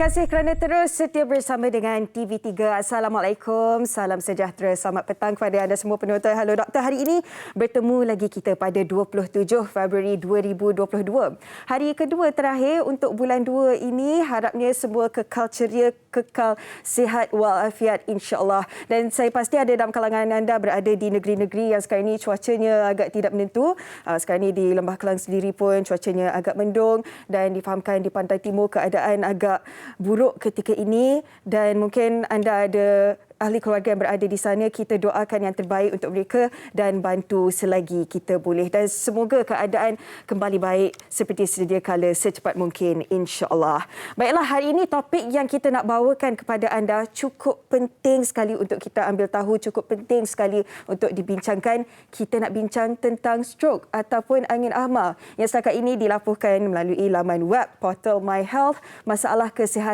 kasih kerana terus setia bersama dengan TV3. Assalamualaikum, salam sejahtera, selamat petang kepada anda semua penonton Hello Doktor. Hari ini bertemu lagi kita pada 27 Februari 2022. Hari kedua terakhir untuk bulan 2 ini, harapnya semua kekal ceria, kekal sihat walafiat insya-Allah. Dan saya pasti ada dalam kalangan anda berada di negeri-negeri yang sekarang ini cuacanya agak tidak menentu. Sekarang ini di Lembah Kelang sendiri pun cuacanya agak mendung dan difahamkan di pantai timur keadaan agak buruk ketika ini, dan mungkin anda ada ahli keluarga yang berada di sana. Kita doakan yang terbaik untuk mereka dan bantu selagi kita boleh, dan semoga keadaan kembali baik seperti sedia kala secepat mungkin insya-Allah. Baiklah, hari ini topik yang kita nak bawakan kepada anda cukup penting sekali untuk kita ambil tahu, cukup penting sekali untuk dibincangkan. Kita nak bincang tentang stroke ataupun angin ahmar yang setakat ini dilaporkan melalui laman web portal My Health, masalah kesihatan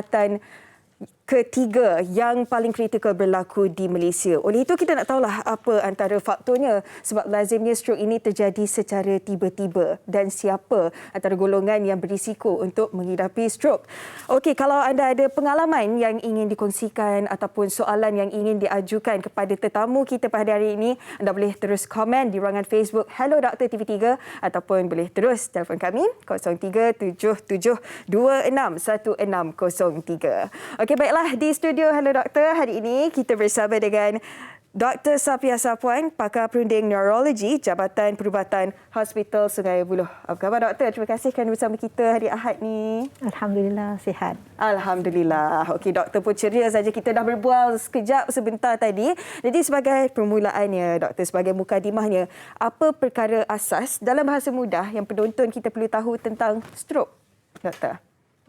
ketiga yang paling kritikal berlaku di Malaysia. Oleh itu kita nak tahulah apa antara faktornya sebab lazimnya stroke ini terjadi secara tiba-tiba dan siapa antara golongan yang berisiko untuk menghidapi stroke. Okey, kalau anda ada pengalaman yang ingin dikongsikan ataupun soalan yang ingin diajukan kepada tetamu kita pada hari ini, anda boleh terus komen di ruangan Facebook Hello Doktor TV3 ataupun boleh terus telefon kami 0377261603. Okey, baiklah. Di studio Hello Doktor hari ini kita bersama dengan Dr. Safia Sapuan, pakar perunding neurologi Jabatan Perubatan Hospital Sungai Buloh. Apa khabar Doktor? Terima kasih kerana bersama kita hari Ahad ni. Alhamdulillah, sihat. Alhamdulillah. Okey, Doktor pun ceria saja. Kita dah berbual sebentar tadi. Jadi sebagai permulaannya, Doktor, sebagai mukadimahnya, apa perkara asas dalam bahasa mudah yang penonton kita perlu tahu tentang stroke, Doktor?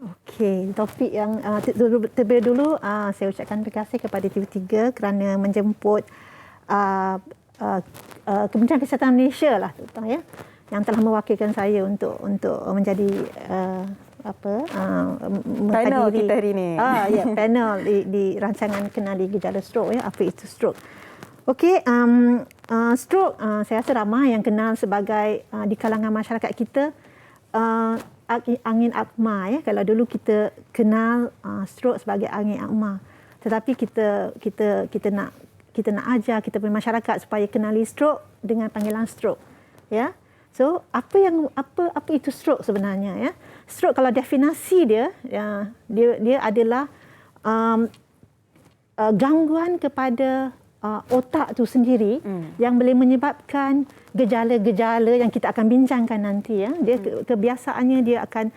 Okey, topik yang terlebih dulu saya ucapkan terima kasih kepada TV3 kerana menjemput Kementerian Kesihatan Malaysia lah ya, yang telah mewakilkan saya untuk menjadi panel kita hari ini. Ya, panel di rancangan kenali gejala stroke ya, apa itu stroke. Okey, stroke saya rasa ramai yang kenal sebagai di kalangan masyarakat kita angin akmar ya. Kalau dulu kita kenal stroke sebagai angin akmar, tetapi kita nak ajar kita punya masyarakat supaya kenali stroke dengan panggilan stroke ya. So apa itu stroke sebenarnya ya? Stroke kalau definisi dia adalah gangguan kepada otak tu sendiri yang boleh menyebabkan gejala-gejala yang kita akan bincangkan nanti ya. Dia kebiasaannya dia akan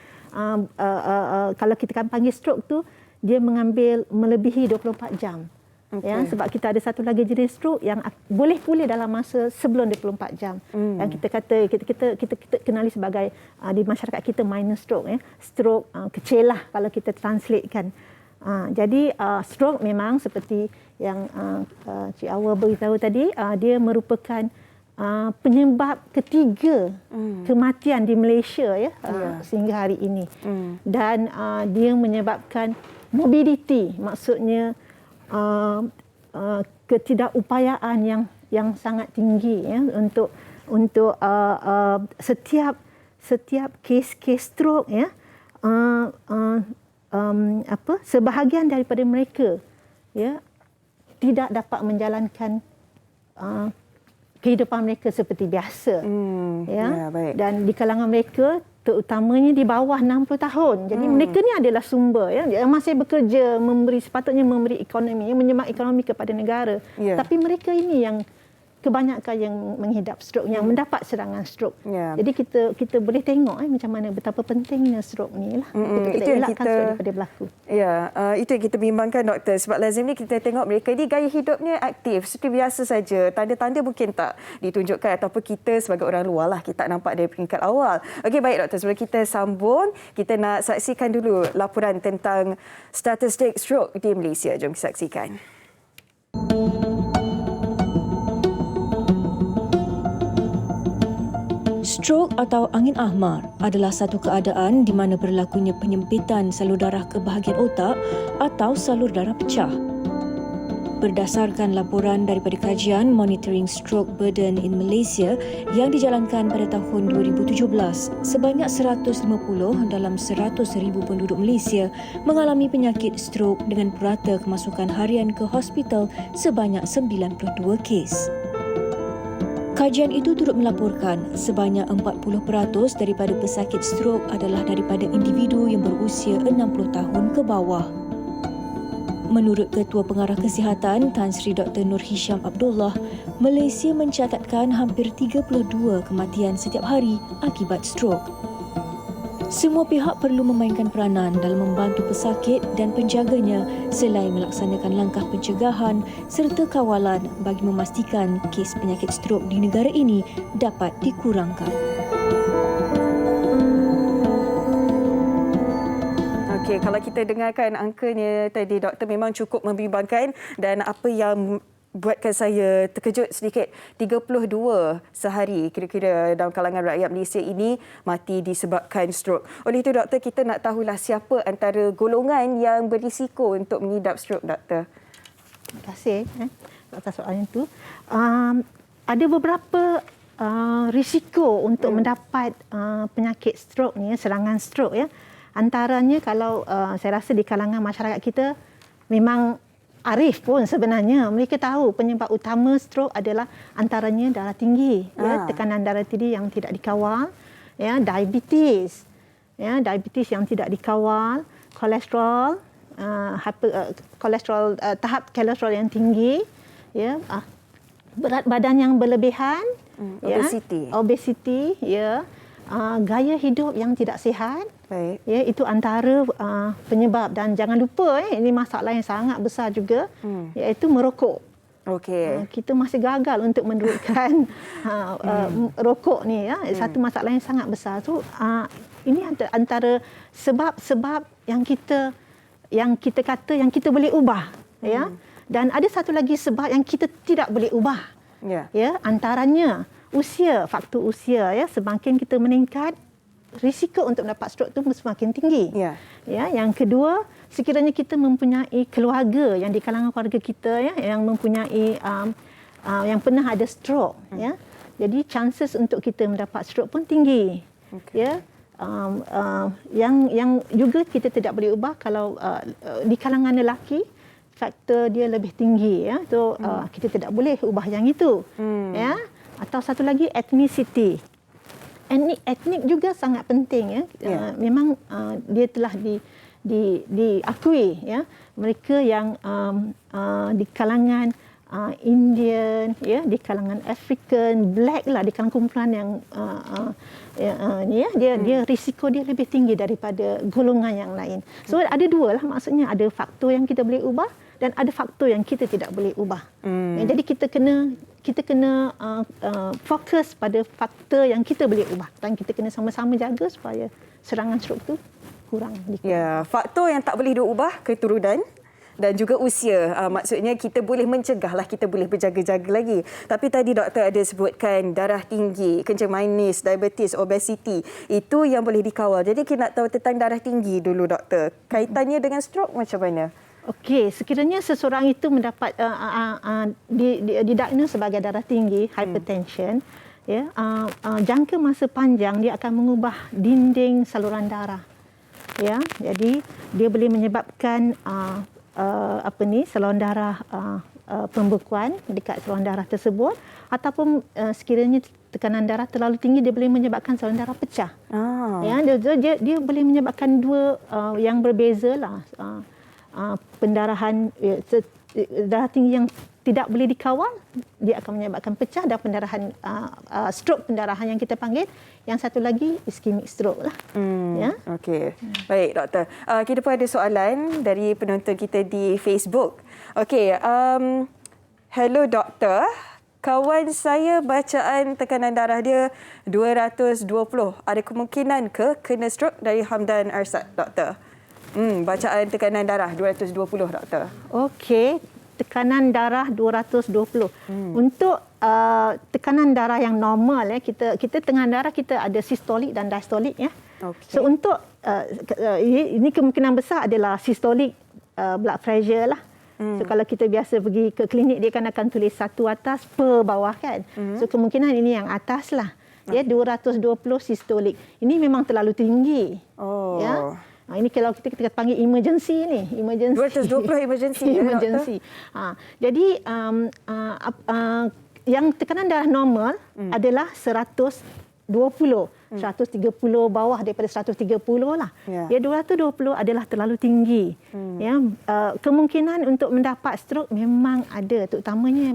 kalau kita akan panggil stroke tu, dia mengambil melebihi 24 jam. Okay. Ya, sebab kita ada satu lagi jenis stroke yang boleh pulih dalam masa sebelum 24 jam. Yang kita kenali sebagai di masyarakat kita minor stroke ya. Stroke kecil lah kalau kita translatekan. Jadi stroke memang seperti yang Cik Awa beritahu tadi, dia merupakan penyebab ketiga kematian di Malaysia ya, sehingga hari ini. Dan dia menyebabkan morbidity, maksudnya ketidakupayaan yang sangat tinggi ya, untuk setiap kes stroke ya. Sebahagian daripada mereka ya tidak dapat menjalankan kehidupan mereka seperti biasa ya, dan di kalangan mereka terutamanya di bawah 60 tahun. Jadi mereka ni adalah sumber ya, yang masih bekerja, sepatutnya memberi ekonomi, menyumbang ekonomi kepada negara. Tapi mereka ini yang kebanyakan yang menghidap stroke, yang mendapat serangan stroke. Jadi kita boleh tengok macam mana betapa pentingnya stroke ni lah. Kita elakkan stroke daripada berlaku. Ya, itu yang kita bimbangkan Doktor. Sebab lazimnya kita tengok mereka ni gaya hidupnya aktif seperti biasa saja. Tanda-tanda mungkin tak ditunjukkan ataupun kita sebagai orang luar lah kita tak nampak dari peringkat awal. Okey, baik Doktor, sebelum kita sambung, kita nak saksikan dulu laporan tentang statistik stroke di Malaysia. Jom kita saksikan. Stroke atau angin ahmar adalah satu keadaan di mana berlakunya penyempitan salur darah ke bahagian otak atau salur darah pecah. Berdasarkan laporan daripada kajian Monitoring Stroke Burden in Malaysia yang dijalankan pada tahun 2017, sebanyak 150 dalam 100,000 penduduk Malaysia mengalami penyakit stroke dengan purata kemasukan harian ke hospital sebanyak 92 kes. Kajian itu turut melaporkan sebanyak 40% daripada pesakit stroke adalah daripada individu yang berusia 60 tahun ke bawah. Menurut Ketua Pengarah Kesihatan Tan Sri Dr. Nur Hisham Abdullah, Malaysia mencatatkan hampir 32 kematian setiap hari akibat stroke. Semua pihak perlu memainkan peranan dalam membantu pesakit dan penjaganya selain melaksanakan langkah pencegahan serta kawalan bagi memastikan kes penyakit stroke di negara ini dapat dikurangkan. Okey, kalau kita dengarkan angkanya tadi, doktor, memang cukup membimbangkan dan apa yang buatkan saya terkejut sedikit, 32 sehari kira-kira dalam kalangan rakyat Malaysia ini mati disebabkan stroke. Oleh itu, doktor, kita nak tahulah siapa antara golongan yang berisiko untuk mengidap stroke, doktor. Terima kasih atas soalan itu. Ada beberapa risiko untuk mendapat penyakit stroke ni, serangan stroke ya. Antaranya kalau saya rasa di kalangan masyarakat kita memang arif pun sebenarnya mereka tahu penyebab utama stroke adalah antaranya darah tinggi, ya, tekanan darah tinggi yang tidak dikawal, ya, diabetes yang tidak dikawal, kolesterol, tahap kolesterol yang tinggi, ya, berat badan yang berlebihan, obesiti, ya, gaya hidup yang tidak sihat. Baik. Ya, itu antara penyebab, dan jangan lupa ini masalah yang sangat besar juga, iaitu merokok. Okey. Kita masih gagal untuk menurunkan rokok ni, ya. Satu masalah yang sangat besar. So ini antara sebab-sebab yang kita kata yang kita boleh ubah, ya. Dan ada satu lagi sebab yang kita tidak boleh ubah. Ya, antaranya usia, faktor usia, ya. Semakin kita meningkat, risiko untuk mendapat stroke itu semakin tinggi. Ya, yang kedua, sekiranya kita mempunyai keluarga yang di kalangan keluarga kita, ya, yang mempunyai yang pernah ada stroke, ya. Jadi chances untuk kita mendapat stroke pun tinggi. Ya. Yang juga kita tidak boleh ubah kalau di kalangan lelaki faktor dia lebih tinggi, ya. So kita tidak boleh ubah yang itu. Ya. Atau satu lagi, ethnicity. Etnik juga sangat penting, ya. Memang dia telah diakui, ya, mereka yang di kalangan Indian, ya, di kalangan African, Black lah, di kalangan kumpulan yang dia risiko dia lebih tinggi daripada golongan yang lain. So ada dua lah, maksudnya ada faktor yang kita boleh ubah dan ada faktor yang kita tidak boleh ubah. Jadi kita kena fokus pada faktor yang kita boleh ubah dan kita kena sama-sama jaga supaya serangan stroke tu kurang. Ya, faktor yang tak boleh diubah, keturunan dan juga usia. Maksudnya kita boleh mencegahlah, kita boleh berjaga-jaga lagi. Tapi tadi doktor ada sebutkan darah tinggi, kencing manis, diabetes, obesiti, itu yang boleh dikawal. Jadi kita nak tahu tentang darah tinggi dulu, doktor. Kaitannya dengan stroke macam mana? Okey, sekiranya seseorang itu mendapat didiagnos sebagai darah tinggi, hypertension, ya, jangka masa panjang dia akan mengubah dinding saluran darah. Ya, jadi dia boleh menyebabkan saluran darah pembekuan dekat saluran darah tersebut, ataupun sekiranya tekanan darah terlalu tinggi dia boleh menyebabkan saluran darah pecah. Ya, dia boleh menyebabkan dua yang berbezalah. Pendarahan, darah tinggi yang tidak boleh dikawal, dia akan menyebabkan pecah, dan pendarahan stroke pendarahan yang kita panggil. Yang satu lagi ischemic stroke lah. Ya. Okey. Baik, doktor. Kita pun ada soalan dari penonton kita di Facebook. Okey, hello doktor. Kawan saya bacaan tekanan darah dia 220. Ada kemungkinan ke kena stroke? Dari Hamdan Arsad, doktor. Bacaan tekanan darah 220, doktor. Okey, tekanan darah 220. Untuk tekanan darah yang normal, ya, kita tekanan darah kita ada sistolik dan diastolik, ya. So untuk ini kemungkinan besar adalah sistolic blood pressure lah. So kalau kita biasa pergi ke klinik, dia kan akan tulis satu atas per bawah kan. So kemungkinan ini yang atas lah. Ya, 220 sistolik. Ini memang terlalu tinggi. Oh. Ya. Ini kalau kita panggil emergency ni. Emergency. 220 emergency. Emergency. Jadi yang tekanan darah normal adalah 120. 130 bawah daripada 130 lah. Ya, 220 adalah terlalu tinggi. Ya, kemungkinan untuk mendapat stroke memang ada, terutamanya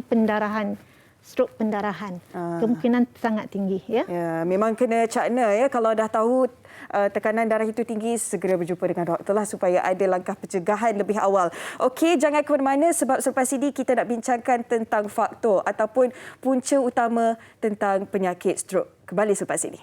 stroke pendarahan. Kemungkinan sangat tinggi, ya. Ya, memang kena cakna ya, kalau dah tahu tekanan darah itu tinggi, segera berjumpa dengan doktor lah supaya ada langkah pencegahan lebih awal. Okey, jangan ke mana-mana sebab selepas ini kita nak bincangkan tentang faktor ataupun punca utama tentang penyakit stroke. Kembali selepas ini.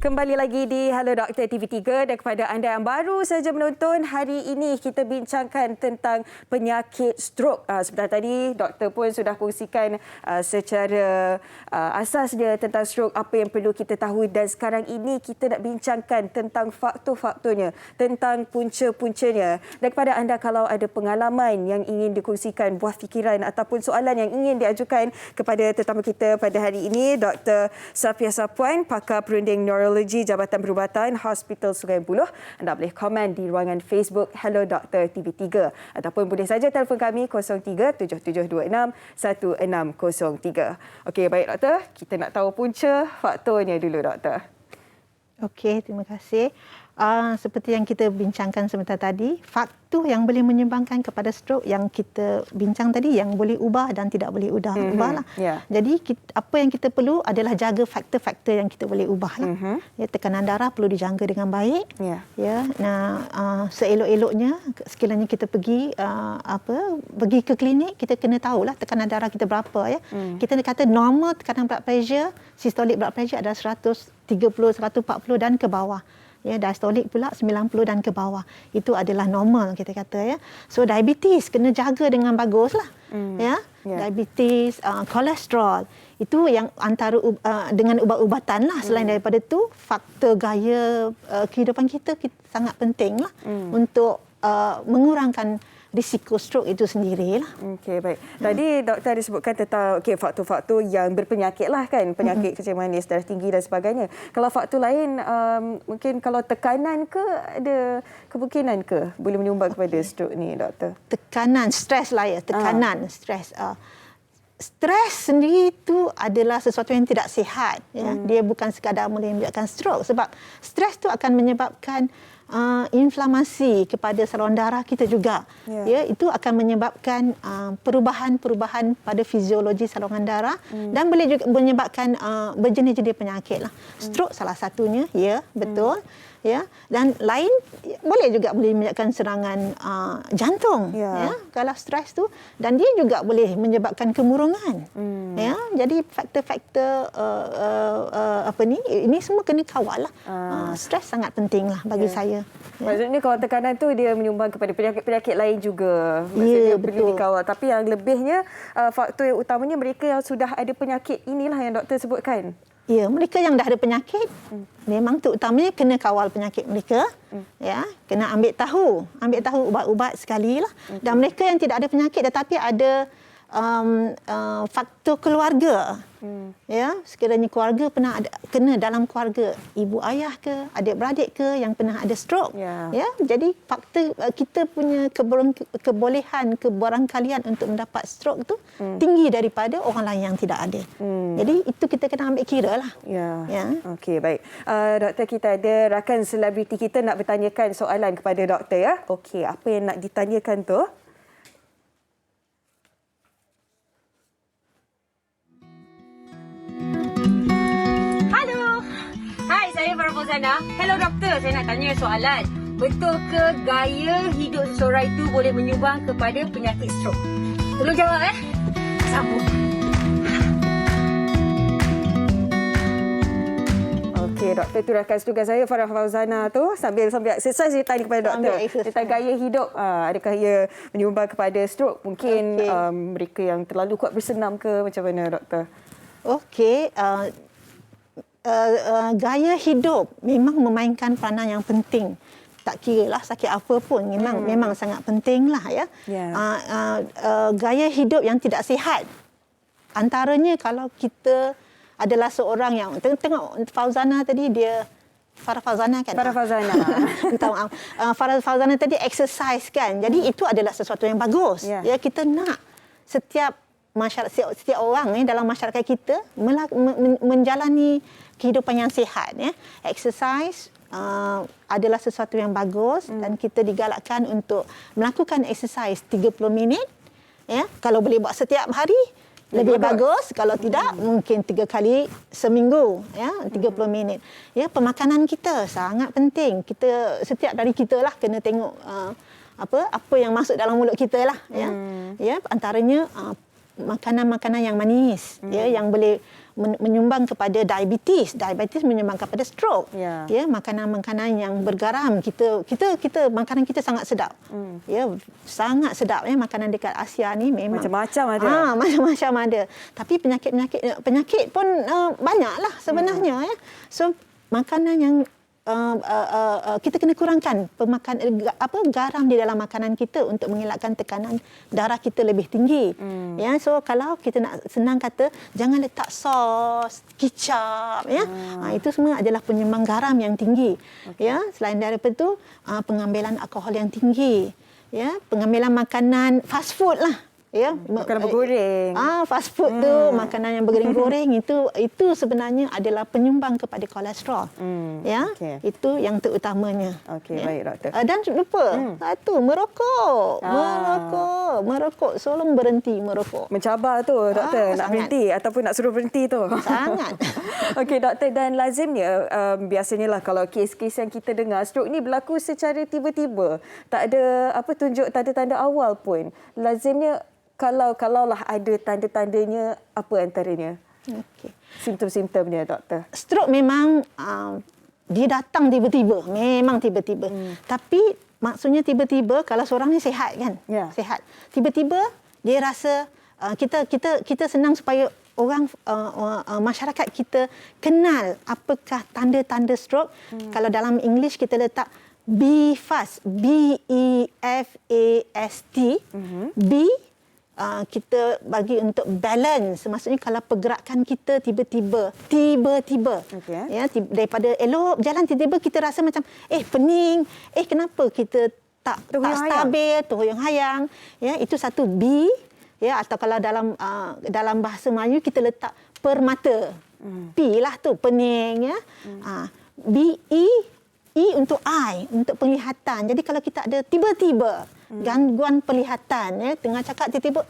Kembali lagi di Hello Doktor TV3 dan kepada anda yang baru saja menonton, hari ini kita bincangkan tentang penyakit stroke. Sebentar tadi doktor pun sudah kongsikan secara asas dia tentang stroke, apa yang perlu kita tahu, dan sekarang ini kita nak bincangkan tentang faktor-faktornya, tentang punca-puncanya. Dan kepada anda kalau ada pengalaman yang ingin dikongsikan, buah fikiran ataupun soalan yang ingin diajukan kepada tetamu kita pada hari ini, Dr. Safia Sapuan, pakar perunding neurologi Jabatan Perubatan Hospital Sungai Buloh. Anda boleh komen di ruangan Facebook Hello Doktor TV3 ataupun boleh saja telefon kami 0377261603. Okey, baik doktor, kita nak tahu punca faktornya dulu doktor. Okey, terima kasih. Seperti yang kita bincangkan sebentar tadi, faktor yang boleh menyumbangkan kepada stroke yang kita bincang tadi, yang boleh ubah dan tidak boleh ubahlah. Jadi apa yang kita perlu adalah jaga faktor-faktor yang kita boleh ubahlah. Ya, tekanan darah perlu dijaga dengan baik. Ya, seelok-eloknya sekiranya kita pergi ke klinik, kita kena tahulah tekanan darah kita berapa ya. Kita kata normal tekanan blood pressure, systolic blood pressure adalah 130, 140 dan ke bawah. Ya, diastolik pula 90 dan ke bawah. Itu adalah normal kita kata ya. So diabetes kena jaga dengan baguslah. Diabetes, kolesterol itu yang antara dengan ubat-ubatan lah. Selain daripada itu, faktor gaya kehidupan kita sangat pentinglah untuk mengurangkan risiko stroke itu sendirilah. Okey, baik. Tadi doktor ada sebutkan tentang faktor-faktor yang berpenyakit lah kan, penyakit kencing manis, darah tinggi dan sebagainya. Kalau faktor lain, mungkin kalau tekanan ke, ada kemungkinan ke boleh menyumbang kepada stroke ni doktor? Tekanan, stres lah ya, stres. Stres sendiri itu adalah sesuatu yang tidak sihat. Ya. Dia bukan sekadar boleh menyebabkan stroke, sebab stres itu akan menyebabkan inflamasi kepada saluran darah kita juga. Ya, itu akan menyebabkan perubahan-perubahan pada fiziologi saluran darah dan boleh juga menyebabkan berjenis-jenis penyakit lah. Stroke salah satunya, ya, betul. Ya, dan lain boleh menyebabkan serangan jantung ya, kalau stres tu, dan dia juga boleh menyebabkan kemurungan. Ya, jadi faktor-faktor ini semua kena kawal lah. Stres sangat penting lah bagi saya. Ya. Maksudnya kalau tekanan tu dia menyumbang kepada penyakit-penyakit lain juga. Maksudnya perlu dikawal. Tapi yang lebihnya, faktor yang utamanya mereka yang sudah ada penyakit inilah yang doktor sebutkan. Ya, mereka yang dah ada penyakit, memang terutamanya kena kawal penyakit mereka. Ya, kena ambil tahu ubat-ubat sekali lah. Dan mereka yang tidak ada penyakit tetapi ada faktor keluarga. Ya, sekiranya keluarga pernah kena dalam keluarga, ibu ayah ke, adik-beradik ke yang pernah ada stroke. Ya, jadi faktor kita punya kebolehan, kebarangkalian untuk mendapat stroke tu tinggi daripada orang lain yang tidak ada. Jadi itu kita kena ambil kira lah. Ya. Okey, baik. Doktor, kita ada rakan selebriti kita nak bertanyakan soalan kepada doktor ya. Okey, apa yang nak ditanyakan tu? Hello doktor, saya nak tanya soalan. Betul ke gaya hidup seseorang itu boleh menyumbang kepada penyakit stroke? Tolong jawab Sambung. Okey, doktor turunkan tugas saya Farah Fauzana tu sambil exercise dia tanya kepada doktor tentang gaya hidup. Adakah ia menyumbang kepada stroke? Mungkin mereka yang terlalu kuat bersenam ke macam mana doktor? Okey, gaya hidup memang memainkan peranan yang penting. Tak kira lah sakit apa pun, memang sangat penting lah ya. Gaya hidup yang tidak sihat. Antaranya kalau kita adalah seorang yang tengok Fauzana tadi, dia Farah Fauzana kan? Farah Fauzana. Minta maaf. Farah Fauzana tadi exercise kan. Jadi itu adalah sesuatu yang bagus. Ya, kita nak setiap orang dalam masyarakat kita menjalani kehidupan yang sihat ya. Exercise adalah sesuatu yang bagus dan kita digalakkan untuk melakukan exercise 30 minit ya. Kalau boleh buat setiap hari lebih bagus, kalau tidak mungkin 3 kali seminggu ya, 30 minit. Ya, pemakanan kita sangat penting. Kita setiap dari kita lah kena tengok apa yang masuk dalam mulut kita lah ya. Ya, antaranya makanan-makanan yang manis ya, yang boleh menyumbang kepada diabetes menyumbang kepada stroke. Ya, makanan-makanan yang bergaram, kita makanan kita sangat sedap. Ya, sangat sedap ya, makanan dekat Asia ni memang macam-macam ada. Macam-macam ada. Tapi penyakit pun banyaklah sebenarnya ya. So makanan yang kita kena kurangkan garam di dalam makanan kita untuk mengelakkan tekanan darah kita lebih tinggi. Ya, so kalau kita nak senang kata, jangan letak sos, kicap ya. Itu semua adalah penyumbang garam yang tinggi. Ya, selain daripada itu pengambilan alkohol yang tinggi. Ya, pengambilan makanan fast food lah. Ya, makanan bergoreng. Fast food tu, makanan yang bergoreng-goreng itu sebenarnya adalah penyumbang kepada kolesterol. Ya, itu yang terutamanya. Okey, baik doktor. Dan lupa satu, merokok. Merokok. Tolong berhenti merokok. Mencabar tu doktor, nak berhenti ataupun nak suruh berhenti tu. Sangat. Okey doktor, dan lazimnya biasanya lah kalau kes-kes yang kita dengar stroke ni berlaku secara tiba-tiba. Tak ada tunjuk tanda-tanda awal pun. Lazimnya kalaulah ada tanda-tandanya, apa antaranya? Simptom-simptom dia doktor. Stroke memang dia datang tiba-tiba, memang tiba-tiba. Tapi maksudnya tiba-tiba kalau seorang ni sihat kan? Sihat. Tiba-tiba dia rasa kita senang supaya orang masyarakat kita kenal apakah tanda-tanda stroke. Kalau dalam English kita letak BEFAST, BEFAST. B kita bagi untuk balance, maksudnya kalau pergerakan kita tiba-tiba ya, daripada elok jalan tiba-tiba kita rasa macam pening, kenapa kita tak stabil, terhuyung-hayang ya, itu satu B ya. Atau kalau dalam bahasa Melayu kita letak permata, P lah tu, pening ya. B E untuk eye, untuk penglihatan. Jadi kalau kita ada tiba-tiba gangguan penglihatan ya, tengah cakap tiba-tiba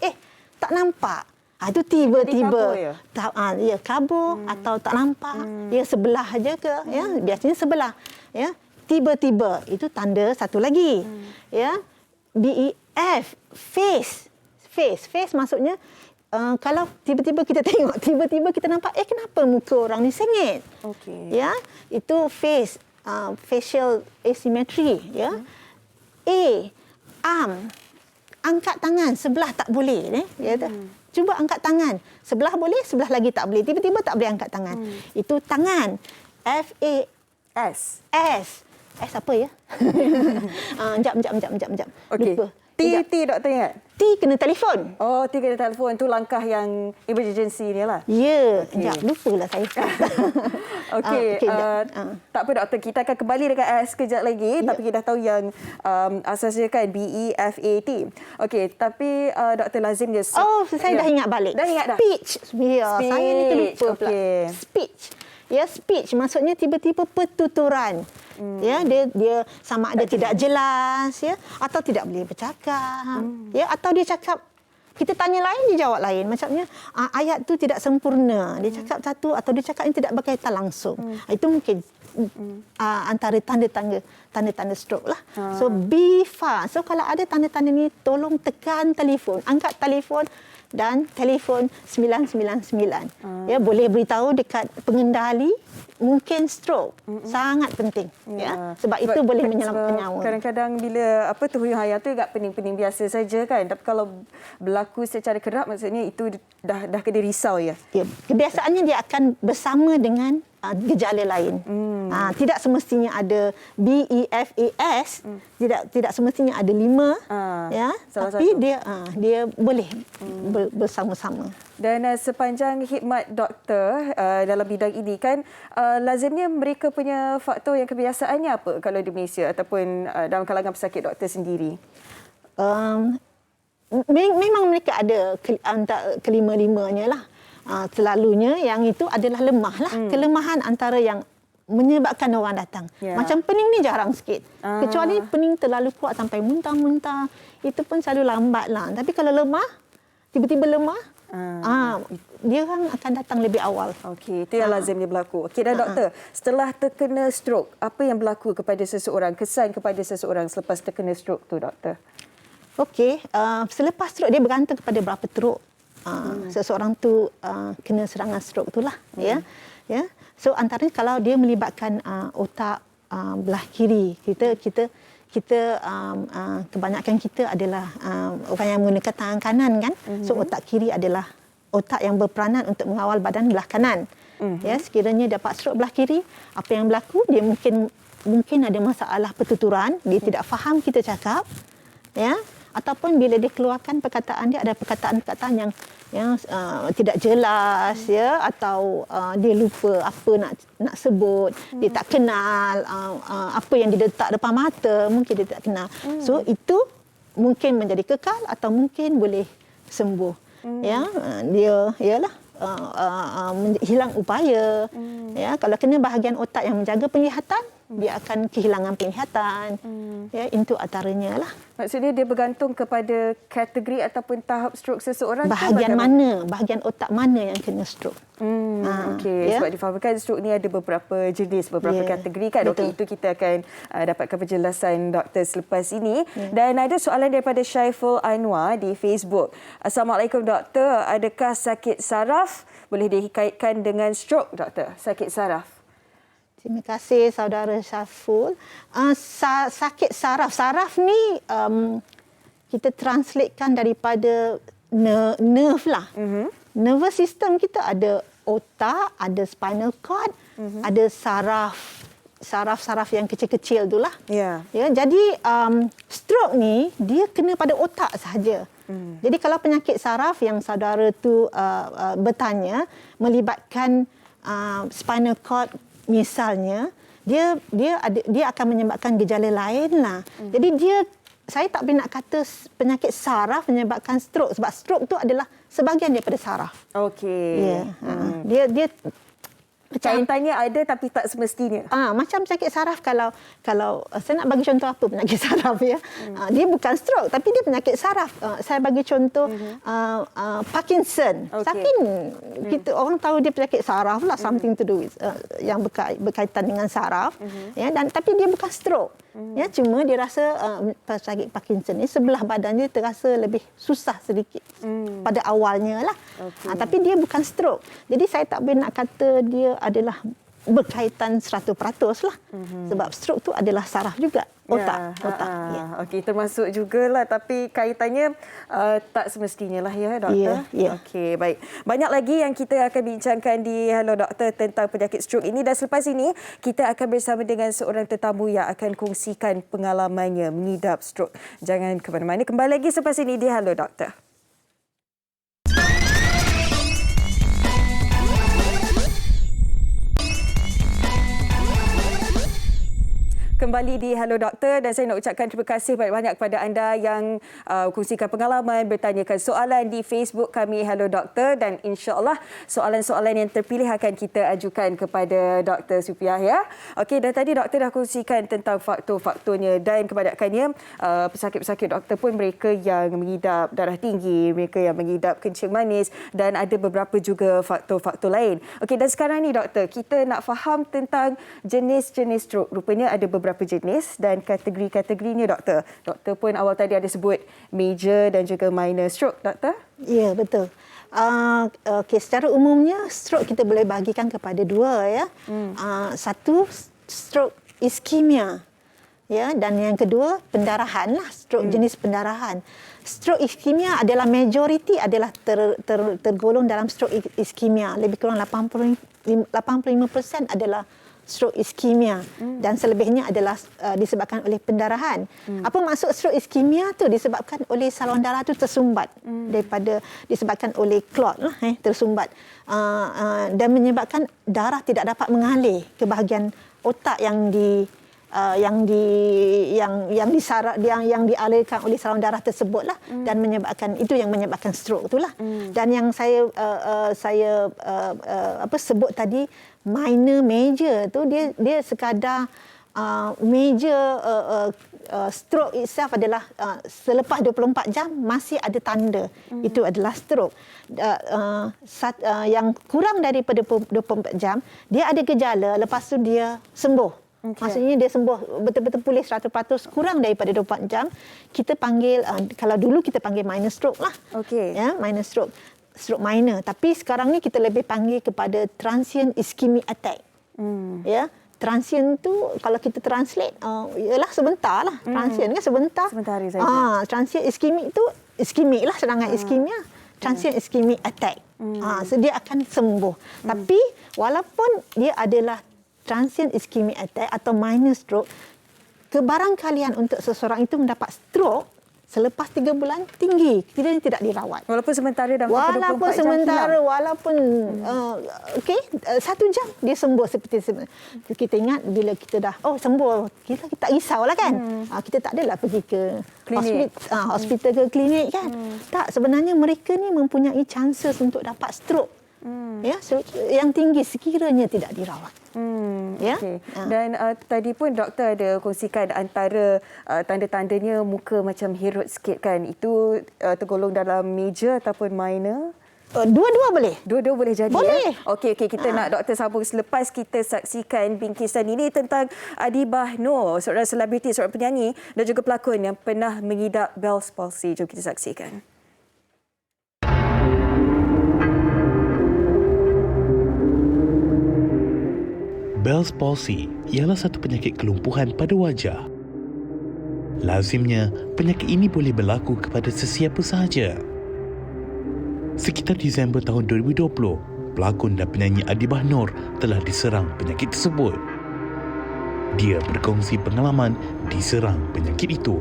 tak nampak. Itu tiba-tiba kabur atau tak nampak. Ya, sebelah aja ke ya, biasanya sebelah ya. Tiba-tiba itu tanda satu lagi. Ya. BEF, face maksudnya kalau tiba-tiba kita tengok, tiba-tiba kita nampak kenapa muka orang ni sengit. Ya, itu face. Facial asymmetry ya. Arm, angkat tangan sebelah tak boleh ya. Cuba angkat tangan, sebelah boleh, sebelah lagi tak boleh, tiba-tiba tak boleh angkat tangan. Itu tangan. FAS apa ya? Jap. Lupa. T doktor ingat? T kena telefon. T kena telefon, tu langkah yang emergency ni lah. Ya, lupalah saya. Tak apa doktor, kita akan kembali dekat S kejap lagi. Tapi kita dah tahu yang asasnya kan BEFAT. Okey, tapi doktor lazimnya saya dah ingat balik. Dah ingat dah? Speech. Saya ni terlupa pula. Speech. Ya, speech maksudnya tiba-tiba pertuturan. Ya, dia sama ada tidak jelas ya, atau tidak boleh bercakap. Ya, atau dia cakap, kita tanya lain, dia jawab lain. Macamnya ayat tu tidak sempurna. Dia cakap satu atau dia cakap yang tidak berkaitan langsung. Itu mungkin antara tanda-tanda stroke lah. So be fast. So kalau ada tanda-tanda ni, tolong tekan telefon, angkat telefon, dan telefon 999. Ya, boleh beritahu dekat pengendali mungkin stroke. Sangat penting. Ya. Sebab itu boleh menyelamatkan nyawa. Kadang-kadang bila tuhuyung hayat tu agak pening-pening biasa saja kan. Tapi kalau berlaku secara kerap maksudnya itu dah kena risau ya. Ya, kebiasaannya dia akan bersama dengan gejala lain. Tidak semestinya ada BEFAS, tidak semestinya ada 5 ya. Tapi dia boleh bersama-sama. Dan sepanjang khidmat doktor dalam bidang ini kan lazimnya mereka punya faktor yang kebiasaannya apa kalau di Malaysia ataupun dalam kalangan pesakit doktor sendiri? Memang mereka ada antara kelima-limanya lah. Selalunya yang itu adalah lemah lah. Kelemahan antara yang menyebabkan orang datang. Macam pening ni jarang sikit. Kecuali pening terlalu kuat sampai muntah-muntah. Itu pun selalu lambat lah. Tapi kalau lemah, tiba-tiba lemah, dia orang akan datang lebih awal. Okey, itu yang lazimnya berlaku. Okey, dan doktor, setelah terkena stroke, apa yang berlaku kepada seseorang, kesan kepada seseorang selepas terkena stroke tu, doktor? Okey, selepas stroke dia bergantung kepada berapa teruk seseorang tu kena serangan stroke itulah. Ya. So antaranya kalau dia melibatkan otak belah kiri, kita kebanyakan kita adalah orang yang menggunakan tangan kanan kan. So otak kiri adalah otak yang berperanan untuk mengawal badan belah kanan. Ya, sekiranya dapat stroke belah kiri, apa yang berlaku? Dia mungkin ada masalah pertuturan, dia tidak faham kita cakap. Ya. Ataupun bila dia keluarkan perkataan dia ada perkataan-perkataan yang tidak jelas ya, atau dia lupa apa nak sebut, dia tak kenal apa yang diletak depan mata, mungkin dia tak kenal. So itu mungkin menjadi kekal atau mungkin boleh sembuh. Ya, dia ialah hilang upaya. Ya, kalau kena bahagian otak yang menjaga penglihatan, dia akan kehilangan penglihatan. Ya, itu antaranya lah. Maksudnya dia bergantung kepada kategori ataupun tahap stroke seseorang. Bahagian mana, bahagian otak mana yang kena stroke. Okey, sebab difahamkan stroke ni ada beberapa jenis, beberapa kategori kan. Okey, itu kita akan dapatkan penjelasan doktor selepas ini. Dan ada soalan daripada Syaiful Anwar di Facebook. Assalamualaikum doktor, adakah sakit saraf boleh dikaitkan dengan stroke doktor? Sakit saraf. Terima kasih saudara Syaful. Sakit saraf. Saraf ni kita translatekan daripada nerve lah. Nervous system kita ada otak, ada spinal cord, ada saraf yang kecil-kecil tu lah. Ya, jadi stroke ni dia kena pada otak sahaja. Jadi kalau penyakit saraf yang saudara tu bertanya melibatkan spinal cord misalnya, dia akan menyebabkan gejala lain lah. Jadi saya tak boleh nak kata penyakit saraf menyebabkan stroke sebab stroke tu adalah sebahagian daripada saraf. Okey. Dia kaitannya ada tapi tak semestinya. Macam penyakit saraf kalau saya nak bagi contoh apa penyakit saraf ya. Dia bukan stroke tapi dia penyakit saraf. Saya bagi contoh Parkinson. Saking kita orang tahu dia penyakit saraf lah, something to do with yang berkaitan dengan saraf ya, dan tapi dia bukan stroke. Ya, cuma dia rasa sakit Parkinson ni sebelah badan dia terasa lebih susah sedikit pada awalnya lah. Tapi dia bukan stroke. Jadi saya tak boleh nak kata dia adalah berkaitan 100% lah. Sebab stroke tu adalah saraf juga. Otak. Okey, termasuk jugalah tapi kaitannya tak semestinya lah ya doktor. Okey, baik. Banyak lagi yang kita akan bincangkan di Hello Doktor tentang penyakit stroke ini, dan selepas ini kita akan bersama dengan seorang tetamu yang akan kongsikan pengalamannya mengidap stroke. Jangan ke mana-mana, kembali lagi selepas ini di Hello Doktor. Kembali di Hello Doktor, dan saya nak ucapkan terima kasih banyak-banyak kepada anda yang kongsikan pengalaman, bertanyakan soalan di Facebook kami Hello Doktor, dan insya-Allah soalan-soalan yang terpilih akan kita ajukan kepada Dr. Supiah ya. Okey, dan tadi doktor dah kongsikan tentang faktor-faktornya, dan kebanyakannya pesakit-pesakit doktor pun mereka yang mengidap darah tinggi, mereka yang mengidap kencing manis, dan ada beberapa juga faktor-faktor lain. Okey, dan sekarang ni doktor, kita nak faham tentang jenis-jenis stroke. Rupanya ada beberapa beberapa jenis dan kategori-kategorinya, doktor. Doktor pun awal tadi ada sebut major dan juga minor stroke, doktor. Ya, betul. Okey, secara umumnya stroke kita boleh bahagikan kepada dua, ya. Satu, stroke iskemia, ya, dan yang kedua pendarahan lah, stroke jenis pendarahan. Stroke iskemia adalah majoriti adalah tergolong dalam stroke iskemia. Lebih kurang 85% adalah stroke iskemia dan selebihnya adalah disebabkan oleh pendarahan. Apa maksud stroke iskemia tu? Disebabkan oleh saluran darah tu tersumbat disebabkan oleh clot lah, tersumbat dan menyebabkan darah tidak dapat mengalir ke bahagian otak yang dialirkan oleh saluran darah tersebutlah dan menyebabkan stroke itulah. Dan yang saya sebut tadi minor major tu dia sekadar major stroke itself adalah selepas 24 jam masih ada tanda itu adalah stroke. Yang kurang daripada 24 jam dia ada gejala, lepas tu dia sembuh. Okay. Maksudnya dia sembuh betul-betul pulih 100%, kurang daripada 24 jam. Kita panggil, kalau dulu kita panggil minor stroke lah. Okey. Ya, minor stroke minor. Tapi sekarang ni kita lebih panggil kepada transient ischemic attack. Ya, transient tu kalau kita translate, ialah sebentar lah. Transient kan sebentar. Sebentar saja. Transient ischemic tu, ischemic lah serangan iskemia. Transient ischemic attack. So dia akan sembuh. Tapi walaupun dia adalah transient ischemic attack atau minor stroke, kebarangkalian untuk seseorang itu mendapat stroke selepas 3 bulan tinggi. Tidak dirawat. Walaupun sementara dalam 24 jam hilang. Walaupun 1 jam dia sembuh seperti kita ingat bila kita dah sembuh, kita tak risaulah kan. Kita tak adalah pergi ke hospital ke klinik kan. Tak, sebenarnya mereka ni mempunyai chances untuk dapat stroke. Ya, yang tinggi sekiranya tidak dirawat. Ya. Okay. Dan tadi pun doktor ada kongsikan antara tanda-tandanya muka macam herut sikit kan. Itu tergolong dalam major ataupun minor? Dua-dua boleh. Dua-dua boleh jadi. Boleh. Okey, kita nak doktor sambung selepas kita saksikan bingkisan ini tentang Adibah Noor, seorang selebriti, seorang penyanyi dan juga pelakon yang pernah mengidap Bell's palsy. Jom kita saksikan. Bell's palsy ialah satu penyakit kelumpuhan pada wajah. Lazimnya, penyakit ini boleh berlaku kepada sesiapa sahaja. Sekitar Disember tahun 2020, pelakon dan penyanyi Adibah Noor telah diserang penyakit tersebut. Dia berkongsi pengalaman diserang penyakit itu.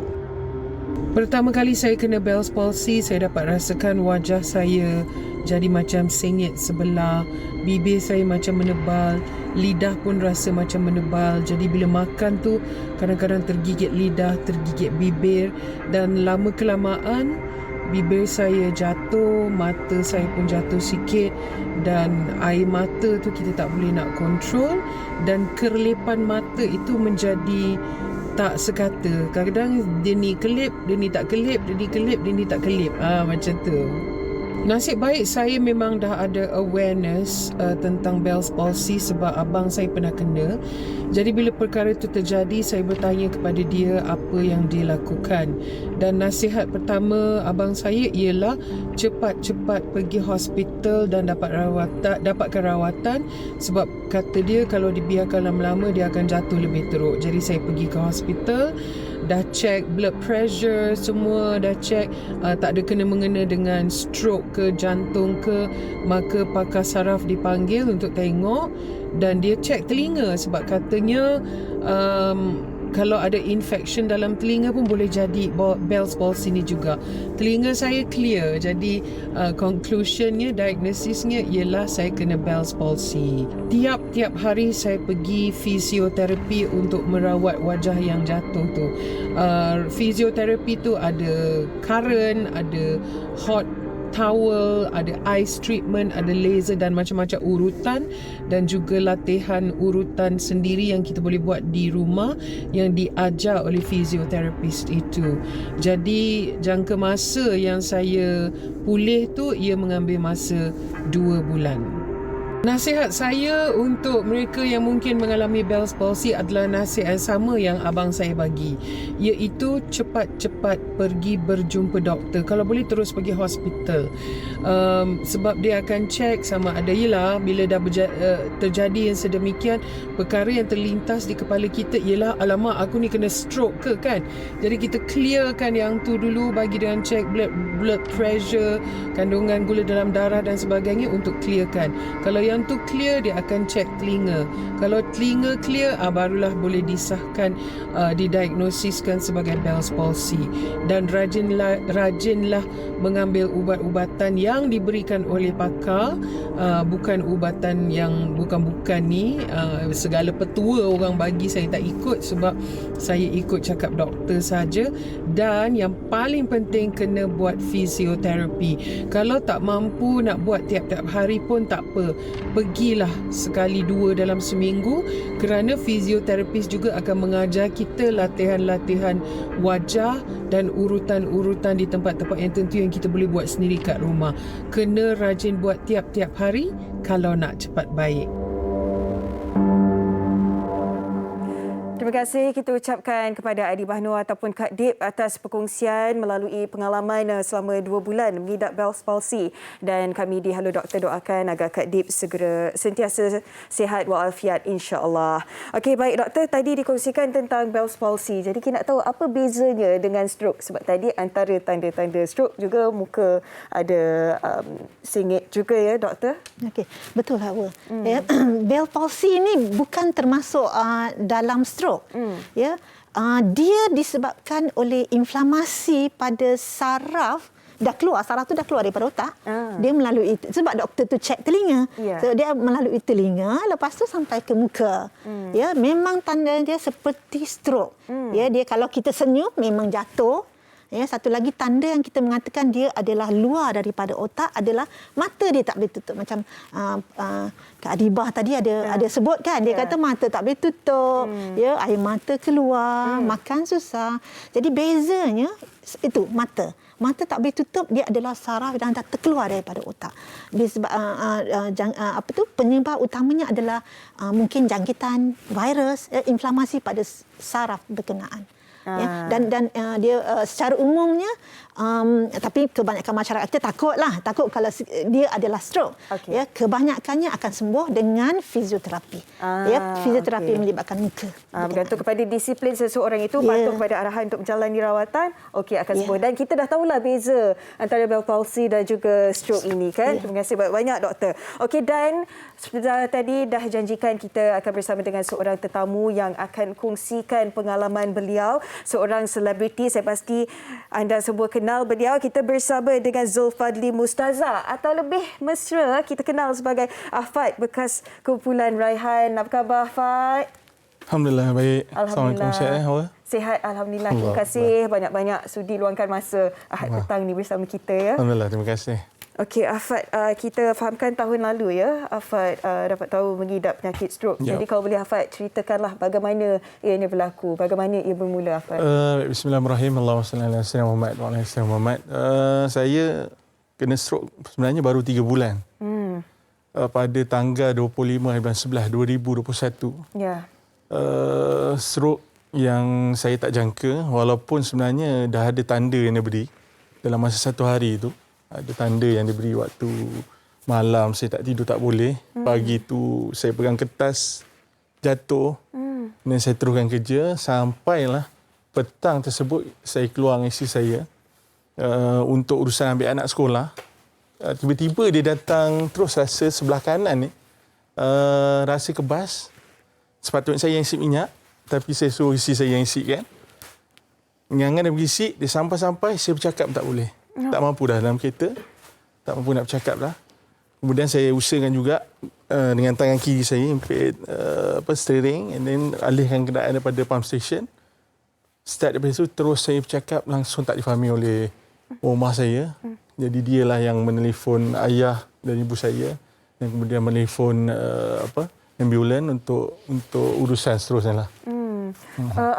Pertama kali saya kena Bell's palsy, saya dapat rasakan wajah saya jadi macam sengit sebelah, bibir saya macam menebal, lidah pun rasa macam menebal. Jadi bila makan tu kadang-kadang tergigit lidah, tergigit bibir, dan lama kelamaan bibir saya jatuh, mata saya pun jatuh sikit, dan air mata tu kita tak boleh nak kontrol, dan kerlepan mata itu menjadi tak sekata. Kadang-kadang dia ni kelip, dia ni tak kelip, dia ni kelip, dia ni tak kelip. Macam tu. Nasib baik saya memang dah ada awareness tentang Bell's palsy sebab abang saya pernah kena. Jadi bila perkara itu terjadi, saya bertanya kepada dia apa yang dia lakukan. Dan nasihat pertama abang saya ialah cepat-cepat pergi hospital dan dapatkan rawatan, sebab kata dia kalau dibiarkan lama-lama dia akan jatuh lebih teruk. Jadi saya pergi ke hospital, dah check blood pressure, semua dah check, tak ada kena-mengena dengan stroke ke jantung ke. Maka pakar saraf dipanggil untuk tengok, dan dia check telinga sebab katanya kalau ada infection dalam telinga pun boleh jadi Bell's palsy ni juga. Telinga saya clear, jadi conclusionnya, diagnosisnya ialah saya kena Bell's palsy. Tiap-tiap hari saya pergi fisioterapi untuk merawat wajah yang jatuh tu. Fisioterapi tu ada current, ada hot towel, ada ice treatment, ada laser dan macam-macam urutan, dan juga latihan urutan sendiri yang kita boleh buat di rumah yang diajar oleh fisioterapis itu. Jadi jangka masa yang saya pulih tu ia mengambil masa 2 bulan. Nasihat saya untuk mereka yang mungkin mengalami Bell's palsy adalah nasihat yang sama yang abang saya bagi, iaitu cepat-cepat pergi berjumpa doktor. Kalau boleh terus pergi hospital, sebab dia akan cek sama ada, yelah, bila dah terjadi yang sedemikian, perkara yang terlintas di kepala kita ialah, alamak, aku ni kena stroke ke kan. Jadi kita clearkan yang tu dulu, bagi dengan cek blood pressure, kandungan gula dalam darah dan sebagainya untuk clearkan. Kalau yang tu clear, dia akan cek telinga. Kalau telinga clear, barulah boleh disahkan, didiagnosiskan sebagai Bell's palsy. Dan rajinlah mengambil ubat-ubatan yang diberikan oleh pakar, bukan ubatan yang bukan-bukan ni. Segala petua orang bagi saya tak ikut, sebab saya ikut cakap doktor saja. Dan yang paling penting, kena buat fisioterapi. Kalau tak mampu nak buat tiap-tiap hari pun tak apa, pergilah sekali dua dalam seminggu, kerana fizioterapis juga akan mengajar kita latihan-latihan wajah dan urutan-urutan di tempat-tempat yang tentu yang kita boleh buat sendiri kat rumah. Kena rajin buat tiap-tiap hari kalau nak cepat baik. Terima kasih kita ucapkan kepada Adi Bahno ataupun Kak Dip atas perkongsian melalui pengalaman selama 2 bulan mengidap Bell's palsy, dan kami di Hello Doktor doakan agar Kak Dip segera sentiasa sihat walafiat insya-Allah. Okey, baik doktor, tadi dikongsikan tentang Bell's palsy. Jadi kita nak tahu apa bezanya dengan stroke, sebab tadi antara tanda-tanda stroke juga muka ada sengit juga ya doktor. Okey, betul Hawa. Bell's palsy ini bukan termasuk dalam stroke. Ya, dia disebabkan oleh inflamasi pada saraf. Saraf tu dah keluar daripada otak. Dia melalui, sebab doktor tu cek telinga. So dia melalui telinga, lepas tu sampai ke muka. Ya, memang tanda dia seperti stroke. Ya, dia kalau kita senyum memang jatuh. Ya, satu lagi tanda yang kita mengatakan dia adalah luar daripada otak adalah mata dia tak boleh tutup. Macam Kak Adibah tadi ada sebut kan, dia kata mata tak boleh tutup, ya, air mata keluar, makan susah. Jadi bezanya itu mata. Mata tak boleh tutup, dia adalah saraf yang dah terkeluar daripada otak. Sebab penyebab utamanya adalah mungkin jangkitan virus, inflamasi pada saraf berkenaan. Ya, dan dia secara umumnya, tapi kebanyakan masyarakat kita takut kalau dia adalah stroke. Ya, kebanyakannya akan sembuh dengan fisioterapi. Fisioterapi menyebabkan muka. Bergantung kepada disiplin seseorang itu, patuh kepada arahan untuk menjalani rawatan, akan sembuh. Dan kita dah tahulah beza antara Bell's palsy dan juga stroke ini kan. Terima kasih banyak doktor. Okey, dan tadi dah janjikan kita akan bersama dengan seorang tetamu yang akan kongsikan pengalaman beliau, seorang selebriti. Saya pasti anda semua kenal beliau. Kita bersama dengan Zulfadli Mustaza, atau lebih mesra kita kenal sebagai Afad, bekas kumpulan Raihan. Apa khabar Afad? Alhamdulillah baik. Alhamdulillah. Assalamualaikum. Sihat, alhamdulillah. Terima kasih banyak-banyak sudi luangkan masa Ahad petang ni bersama kita ya. Alhamdulillah, terima kasih. Okey Afad, kita fahamkan tahun lalu ya Afad dapat tahu mengidap penyakit stroke. Jadi kalau boleh Afad ceritakanlah bagaimana ianya berlaku, bagaimana ia bermula Afad. Bismillahirrahmanirrahim. Allahumma salli ala sayyidina Muhammad wa ala ali sayyidina Muhammad. Saya kena stroke sebenarnya baru 3 bulan. Pada tanggal 25 bulan 11 2021. Ya. Stroke yang saya tak jangka, walaupun sebenarnya dah ada tanda yang diberi dalam masa 1 hari itu. Ada tanda yang diberi waktu malam, saya tak tidur tak boleh. Pagi tu saya pegang kertas, jatuh. Dan saya teruskan kerja sampailah petang tersebut saya keluar dengan isteri saya untuk urusan ambil anak sekolah. Tiba-tiba dia datang terus rasa sebelah kanan ni rasa kebas. Sepatutnya saya yang isi minyak, tapi saya suruh isteri saya yang isi kan. Ngangan dia berisi, dia sampai-sampai saya bercakap tak boleh. Tak mampu dah dalam kereta. Tak mampu nak bercakap dah. Kemudian saya usahakan juga dengan tangan kiri saya impit steering, and then alihkan kenderaan daripada pump station. Start daripada itu terus saya bercakap, langsung tak difahami oleh rumah saya. Jadi dialah yang menelefon ayah dan ibu saya, dan kemudian menelefon ambulan untuk urusan seterusnya lah.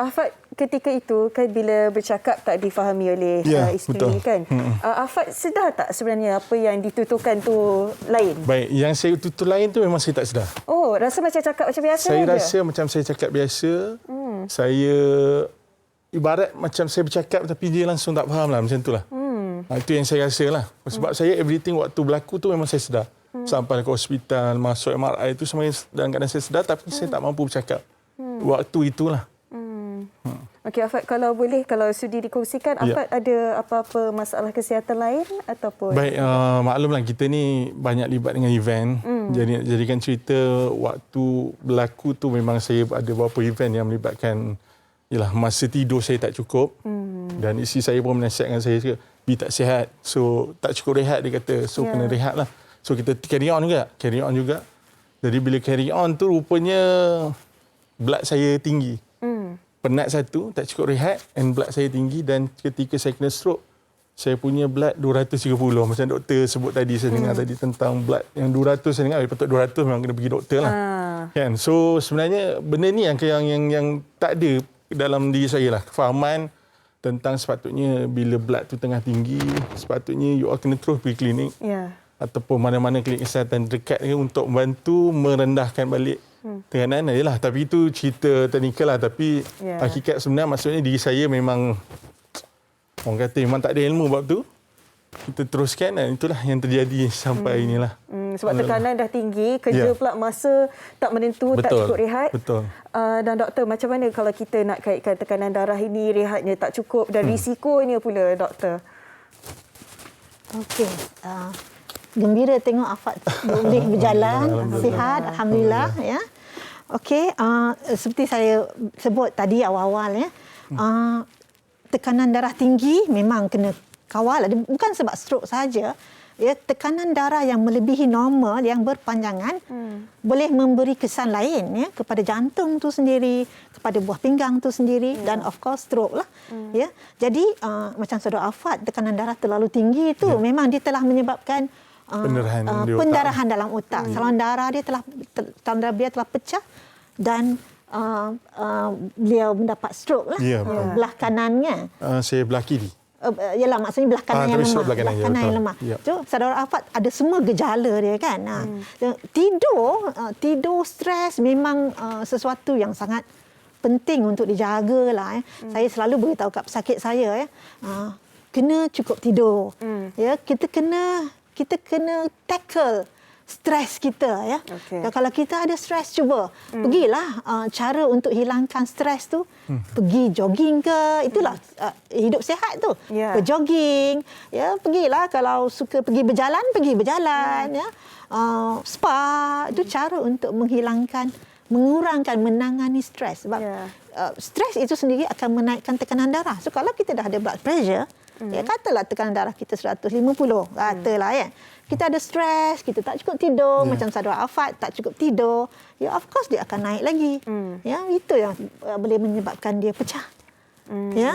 Afad, ketika itu kan bila bercakap tak difahami oleh isteri betul. kan. Afat sedar tak sebenarnya apa yang dituturkan tu lain? Baik, yang saya tutur lain tu memang saya tak sedar. Oh, rasa macam cakap macam biasa Saya je? rasa macam saya cakap biasa. Saya ibarat macam saya bercakap tapi dia langsung tak faham lah, macam tu lah. Itu yang saya rasa lah. Sebab saya everything waktu berlaku tu memang saya sedar. Sampai ke hospital, masuk MRI itu semuanya dalam keadaan saya sedar tapi saya tak mampu bercakap. Waktu itulah. Okey, Afat, kalau boleh, kalau sudi dikongsikan, Afat ada apa-apa masalah kesihatan lain ataupun? Baik, maklumlah kita ni banyak libat dengan event. Jadi nak jadikan cerita, waktu berlaku tu memang saya ada beberapa event yang melibatkan masa tidur saya tak cukup. Dan isteri saya pun menasihatkan saya, "Bi tak sihat. So tak cukup rehat," dia kata. So kena rehat lah. So kita carry on juga. Jadi bila carry on tu rupanya blood saya tinggi. Penat satu, tak cukup rehat, and blood saya tinggi, dan ketika saya kena stroke, saya punya blood 230. Macam doktor sebut tadi, saya dengar tadi tentang blood yang 200, saya dengar patut 200 memang kena pergi doktor lah. Kan? So sebenarnya benda ni yang tak ada dalam diri saya lah. Kefahaman tentang sepatutnya bila blood tu tengah tinggi, sepatutnya you all kena terus pergi klinik. Ataupun mana-mana klinik kesihatan dekat untuk membantu merendahkan balik tekanan lah. Tapi itu cerita teknikal lah. Tapi hakikat sebenar maksudnya diri saya memang, orang kata memang tak ada ilmu bab tu. Kita teruskan dan itulah yang terjadi sampai inilah. Sebab tekanan dah tinggi, kerja pula masa tak menentu, tak cukup rehat. Betul. Dan doktor, macam mana kalau kita nak kaitkan tekanan darah ini, rehatnya tak cukup dan risikonya pula, doktor? Okey. Gembira tengok Afat boleh berjalan sihat, alhamdulillah ya. Okey, seperti saya sebut tadi awal-awal ya. Tekanan darah tinggi memang kena kawal, bukan sebab stroke saja. Ya, tekanan darah yang melebihi normal yang berpanjangan boleh memberi kesan lain ya kepada jantung tu sendiri, kepada buah pinggang tu sendiri dan of course stroke lah. Ya. Jadi macam saudara Afat, tekanan darah terlalu tinggi itu memang dia telah menyebabkan pendarahan dalam otak. Saluran darah dia telah pecah dan beliau mendapat stroke lah. Belah kanannya. Saya belah kiri. Yalah, maksudnya belah kanan yang lemah. Belah kanan yang lemah. So, saudara Afat ada semua gejala dia kan. Tidur, stres memang sesuatu yang sangat penting untuk dijaga lah. Saya selalu beritahu kat pesakit saya kena cukup tidur. Ya, kita kena tackle stres kita ya. Kalau kita ada stres, cuba pergilah cara untuk hilangkan stres tu, pergi jogging ke, itulah hidup sihat tu. Berjogging ya, pergilah kalau suka pergi berjalan ya. Spa itu cara untuk mengurangkan, menangani stres. Sebab stres itu sendiri akan menaikkan tekanan darah. So kalau kita dah ada blood pressure, ya katalah tekanan darah kita 150, katalah ya. Kita ada stres, kita tak cukup tidur, macam saudara Afat tak cukup tidur, ya of course dia akan naik lagi. Ya, itu yang boleh menyebabkan dia pecah. Ya,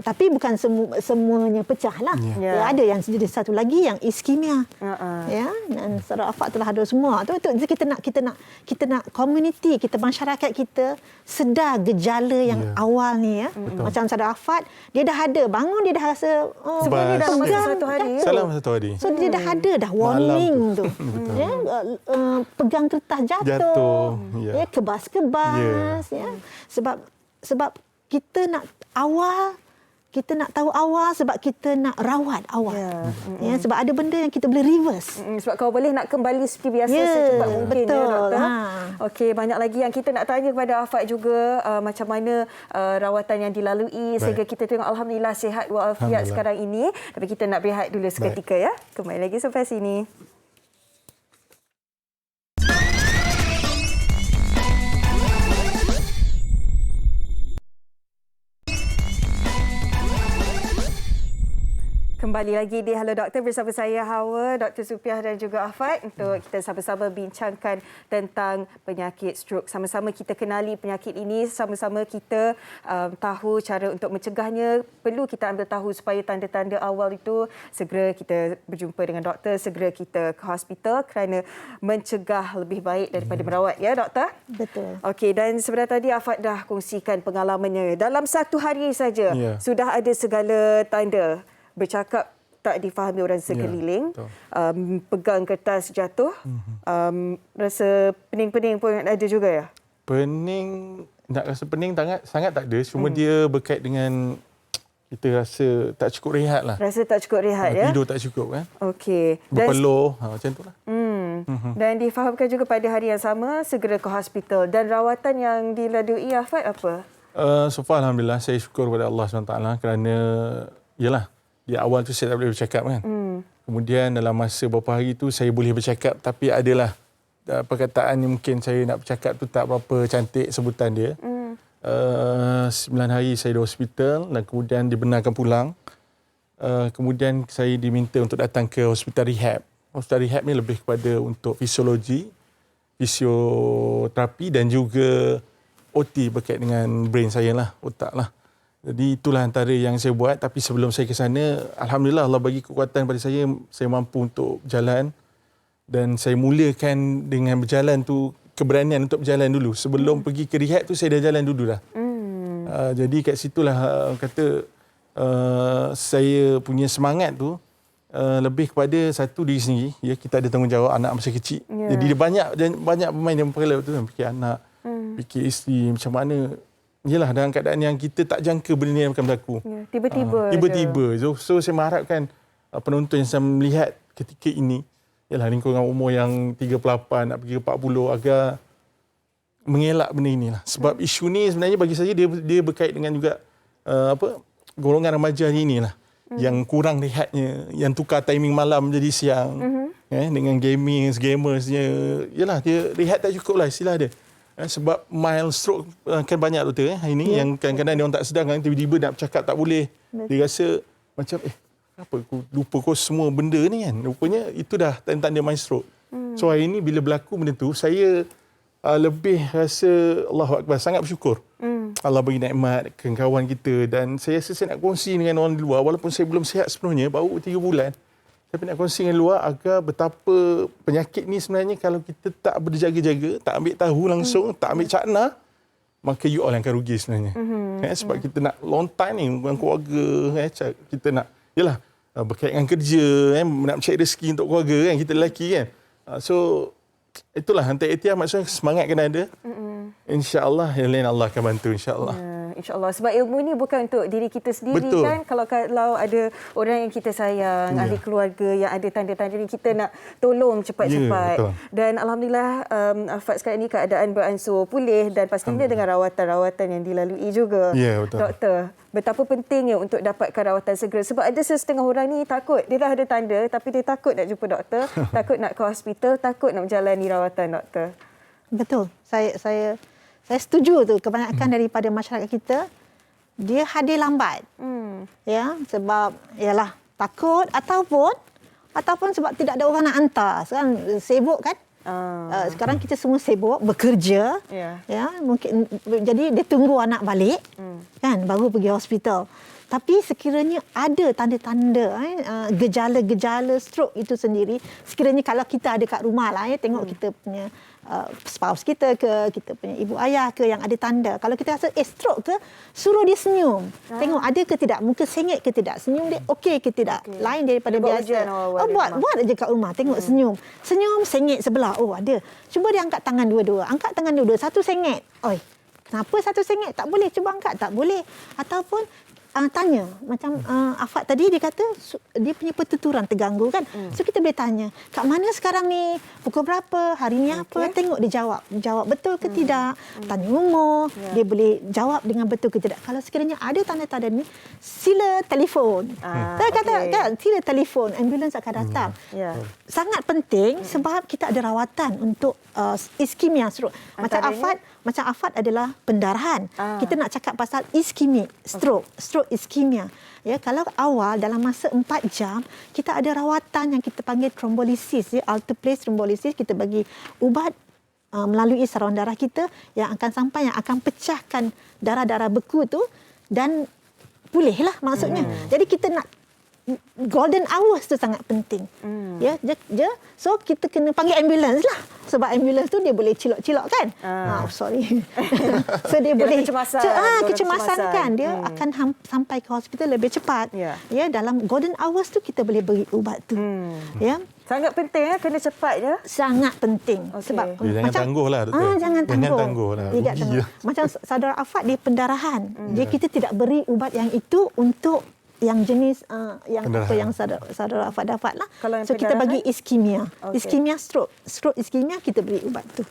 tapi bukan semuanya pecah lah. Ya, ada yang jadi satu lagi yang iskemia. Ya, dan saudara Afat telah ada semua. Tu kita nak community, kita masyarakat kita sedar gejala yang awal ni ya. Macam saudara Afat, dia dah ada bangun, dia dah rasa sebenarnya dalam masa satu hari. Salam satu hari. So dia dah ada dah warning tu. Ya, pegang kertas jatuh. Ya, kebas-kebas ya. Sebab kita nak tahu awal sebab kita nak rawat awal. Ya, sebab ada benda yang kita boleh reverse. Sebab kalau boleh nak kembali seperti biasa secepat mungkin. Betul. Ya, doktor. Okey, banyak lagi yang kita nak tanya kepada Afat juga, macam mana rawatan yang dilalui sehingga kita tengok alhamdulillah sihat walafiat sekarang ini. Tapi kita nak berehat dulu seketika ya. Kembali lagi sampai sini. Kembali lagi di Hello Doktor bersama saya Hawa, Dr. Supiah dan juga Afad untuk kita sama-sama bincangkan tentang penyakit stroke. Sama-sama kita kenali penyakit ini, sama-sama kita tahu cara untuk mencegahnya. Perlu kita ambil tahu supaya tanda-tanda awal itu segera kita berjumpa dengan doktor, segera kita ke hospital kerana mencegah lebih baik daripada merawat, ya doktor? Betul. Okey, dan sebenarnya tadi Afad dah kongsikan pengalamannya. Dalam satu hari saja sudah ada segala tanda. Bercakap tak difahami orang sekeliling, pegang kertas jatuh, rasa pening-pening pun ada juga ya? Pening, nak rasa pening sangat tak ada. Cuma dia berkait dengan kita rasa tak cukup rehat lah. Rasa tak cukup rehat ya? Tidur tak cukup kan. Okey. Berpeluh, macam tu lah. Dan difahamkan juga pada hari yang sama, segera ke hospital. Dan rawatan yang dilalui Afad apa? So far Alhamdulillah, saya syukur kepada Allah SWT kerana, yalah, di awal tu saya tak boleh bercakap kan. Kemudian dalam masa beberapa hari tu saya boleh bercakap, tapi adalah perkataan yang mungkin saya nak bercakap tu tak berapa cantik sebutan dia. 9 hari saya di hospital dan kemudian dibenarkan pulang. Kemudian saya diminta untuk datang ke hospital rehab. Hospital rehab ni lebih kepada untuk fisiologi, fisioterapi dan juga OT berkait dengan brain saya lah, otak lah. Jadi itulah antara yang saya buat. Tapi sebelum saya ke sana, Alhamdulillah Allah bagi kekuatan pada saya mampu untuk berjalan. Dan saya mulakan dengan berjalan tu, keberanian untuk berjalan dulu. Sebelum pergi ke rehab tu, saya dah jalan dulu dah. Jadi kat situlah kata saya punya semangat tu lebih kepada satu diri sendiri. Ya, kita ada tanggungjawab anak masa kecil. Jadi dia banyak pemain yang memperlalu tu. Fikir anak, fikir isteri, macam mana. Yelah, dalam keadaan yang kita tak jangka benda ni akan berlaku. Ya, tiba-tiba. Tiba-tiba. So saya mengharapkan penonton yang sedang melihat ketika ini, yalah, lingkungan umur yang 38 nak pergi 40 agar mengelak benda inilah. Sebab isu ni sebenarnya bagi saya dia berkait dengan juga golongan remaja ini lah. Yang kurang rehatnya, yang tukar timing malam jadi siang. Dengan gamersnya. Yalah, dia rehat tak cukup lah istilah dia. Sebab mild stroke kan banyak doktor hari ni yang kadang-kadang dia orang tak sedar kan, tiba-tiba nak bercakap tak boleh. Dia rasa macam apa aku lupa kau semua benda ni kan. Rupanya itu dah tanda-tanda mild stroke. So hari ni bila berlaku benda tu, saya lebih rasa Allahu Akbar, sangat bersyukur. Allah bagi nikmat kawan kita dan saya rasa saya nak kongsi dengan orang di luar walaupun saya belum sihat sepenuhnya, baru 3 bulan. Tapi nak kongsi dengan luar agar betapa penyakit ni sebenarnya kalau kita tak berjaga-jaga, tak ambil tahu langsung, tak ambil cakna, maka you all yang akan rugi sebenarnya. Sebab kita nak long time ni dengan keluarga, kita nak, yalah, berkait dengan kerja, nak mencari rezeki untuk keluarga kan, kita lelaki kan. So itulah antara ikhtiar, maksudnya semangat kena ada. InsyaAllah yang lain Allah akan bantu, insyaAllah. InsyaAllah. Sebab ilmu ni bukan untuk diri kita sendiri. Betul. Kan. Kalau ada orang yang kita sayang, ahli keluarga yang ada tanda-tanda ni, kita nak tolong cepat-cepat. Dan Alhamdulillah Afad sekarang ni keadaan beransur pulih dan pastinya dengan rawatan-rawatan yang dilalui juga. Betul. Doktor, betapa pentingnya untuk dapatkan rawatan segera. Sebab ada setengah orang ni takut. Dia dah ada tanda tapi dia takut nak jumpa doktor, takut nak ke hospital, takut nak menjalani rawatan doktor. Betul. Saya setuju tu, kebanyakan daripada masyarakat kita dia hadir lambat. Ya, sebab ialah takut ataupun sebab tidak ada orang nak hantar. Sekarang sibuk kan? Sekarang kita semua sibuk bekerja. Ya, mungkin jadi dia tunggu anak balik kan baru pergi hospital. Tapi sekiranya ada tanda-tanda gejala-gejala stroke itu sendiri, sekiranya kalau kita ada kat rumah lah, tengok kita punya spouse kita ke, kita punya ibu ayah ke yang ada tanda. Kalau kita rasa stroke ke, suruh dia senyum. Tengok ada ke tidak, muka sengit ke tidak, senyum dia okey ke tidak. Lain daripada biasa. Buat aja kat rumah, tengok senyum. Senyum sengit sebelah. Oh ada. Cuba dia angkat tangan dua-dua. Angkat tangan dua-dua, satu sengit. Oi, kenapa satu sengit? Tak boleh, cuba angkat. Tak boleh. Ataupun tanya macam Afad tadi dia kata dia punya pertuturan terganggu kan. So kita boleh tanya, kat mana sekarang ni, pukul berapa, hari ni apa, tengok dia jawab betul ke tidak. Tanya umur, dia boleh jawab dengan betul ke tidak. Kalau sekiranya ada tanda-tanda ni, sila telefon. Saya kata kan, sila telefon, ambulans akan datang. Sangat penting sebab kita ada rawatan untuk iskemia stroke. Macam Afad adalah pendarahan. Kita nak cakap pasal iskemik stroke stroke iskemia. Ya, kalau awal dalam masa 4 jam, kita ada rawatan yang kita panggil trombolisis, ya, alteplase trombolisis. Kita bagi ubat melalui saluran darah kita yang akan pecahkan darah-darah beku tu dan pulihlah maksudnya. Jadi kita nak golden hours tu sangat penting. Ya, so kita kena panggil ambulans lah. Sebab ambulans tu dia boleh cilok-cilok kan. Sorry. So dia boleh kecemasan kan. Dia akan sampai ke hospital lebih cepat. Ya, dalam golden hours tu kita boleh beri ubat tu. Ya. Sangat penting kena cepat je. Sangat penting. Sebab jangan tangguh lah, doktor. Jangan tangguh lah. Macam saudara Afat dia pendarahan. Jadi kita tidak beri ubat yang itu untuk yang jenis yang apa yang saudara Afat dapat lah. So kita bagi iskemia. Iskemia stroke iskemia kita beri ubat tu.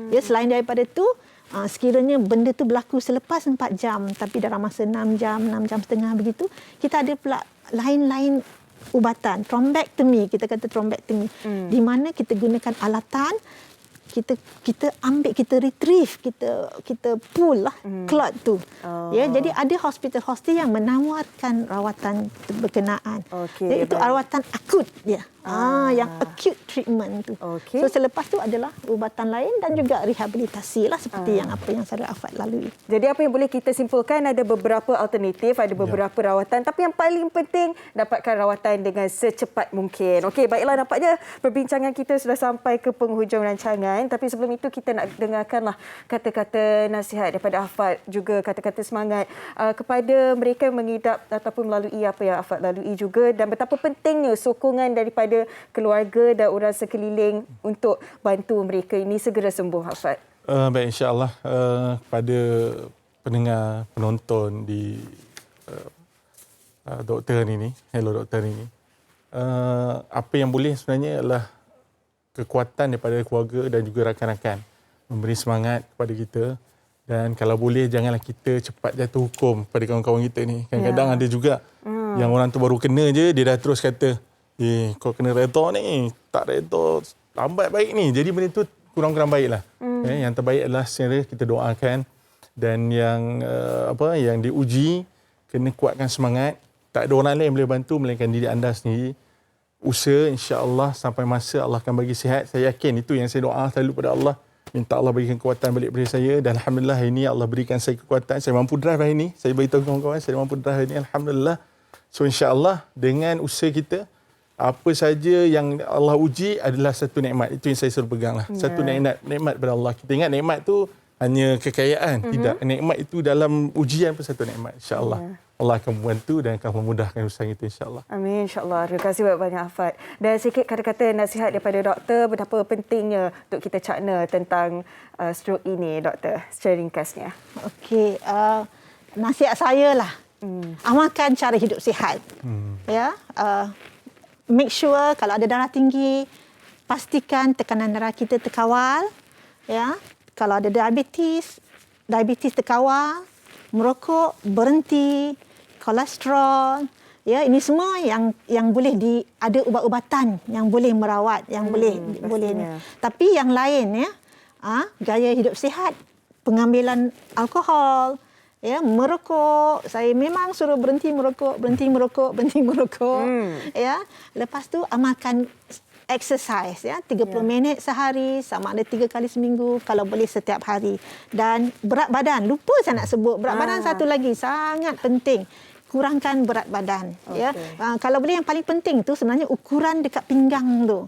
Ya, selain daripada tu sekiranya benda tu berlaku selepas 4 jam tapi dalam masa 6 jam setengah begitu, kita ada pula lain-lain ubatan, trombektomi, kita kata trombektomi, di mana kita gunakan alatan, kita ambil, kita retrieve, kita pull lah clot tu. Ya, jadi ada hospital yang menawarkan rawatan berkenaan. Jadi itu rawatan akut dia. Yang acute treatment tu. So selepas tu adalah ubatan lain dan juga rehabilitasi lah seperti yang saudara Afat lalui. Jadi apa yang boleh kita simpulkan, ada beberapa alternatif, ada beberapa rawatan, tapi yang paling penting dapatkan rawatan dengan secepat mungkin. Okey, baiklah, nampaknya perbincangan kita sudah sampai ke penghujung rancangan, tapi sebelum itu kita nak dengarkanlah kata-kata nasihat daripada Afat, juga kata-kata semangat kepada mereka yang mengidap ataupun melalui apa yang Afat lalui juga, dan betapa pentingnya sokongan daripada keluarga dan orang sekeliling untuk bantu mereka ini segera sembuh, Afat. Baik, insya-Allah kepada pendengar, penonton di doktor ini, Hello Doktor ini, apa yang boleh sebenarnya adalah kekuatan daripada keluarga dan juga rakan-rakan memberi semangat kepada kita, dan kalau boleh janganlah kita cepat jatuh hukum pada kawan-kawan kita ni. Kadang-kadang ada juga yang orang tu baru kena je dia dah terus kata, kau kena redha ni, tak redha lambat baik ni. Jadi benda tu kurang-kurang baiklah. Yang terbaik adalah secara kita doakan, dan yang yang diuji kena kuatkan semangat. Tak ada orang lain yang boleh bantu melainkan diri anda sendiri. Usaha, insya-Allah sampai masa Allah akan bagi sihat. Saya yakin, itu yang saya doa selalu pada Allah. Minta Allah berikan kekuatan balik pada saya, dan alhamdulillah hari ini Allah berikan saya kekuatan. Saya mampu drive hari ini. Saya beritahu kawan-kawan saya mampu drive hari ini, alhamdulillah. So insya-Allah dengan usaha kita, apa saja yang Allah uji adalah satu nikmat. Itu yang saya selalu pegang lah. Satu nikmat daripada Allah. Kita ingat nikmat tu hanya kekayaan. Tidak. Nikmat itu dalam ujian pun satu nikmat. InsyaAllah. Allah akan membantu dan akan memudahkan usaha kita, insyaAllah. Amin, insyaAllah. Terima kasih banyak, Afat. Dan sikit kata-kata nasihat daripada doktor, betapa pentingnya untuk kita cakna tentang stroke ini, doktor, secara ringkasnya. Okey, nasihat saya lah. Amalkan cara hidup sihat. Ya, make sure kalau ada darah tinggi, pastikan tekanan darah kita terkawal. Ya, kalau ada diabetes terkawal, merokok berhenti, kolesterol. Ya, ini semua yang boleh ada ubat-ubatan yang boleh merawat, yang boleh ni. Tapi yang lain ya, gaya hidup sihat, pengambilan alkohol, ya, merokok, saya memang suruh berhenti merokok. Ya, lepas tu amalkan exercise, ya, 30 minit sehari, sama ada 3 kali seminggu, kalau boleh setiap hari. Dan berat badan, lupa saya nak sebut berat badan, satu lagi sangat penting, kurangkan berat badan. Ya, kalau boleh yang paling penting tu sebenarnya ukuran dekat pinggang tu.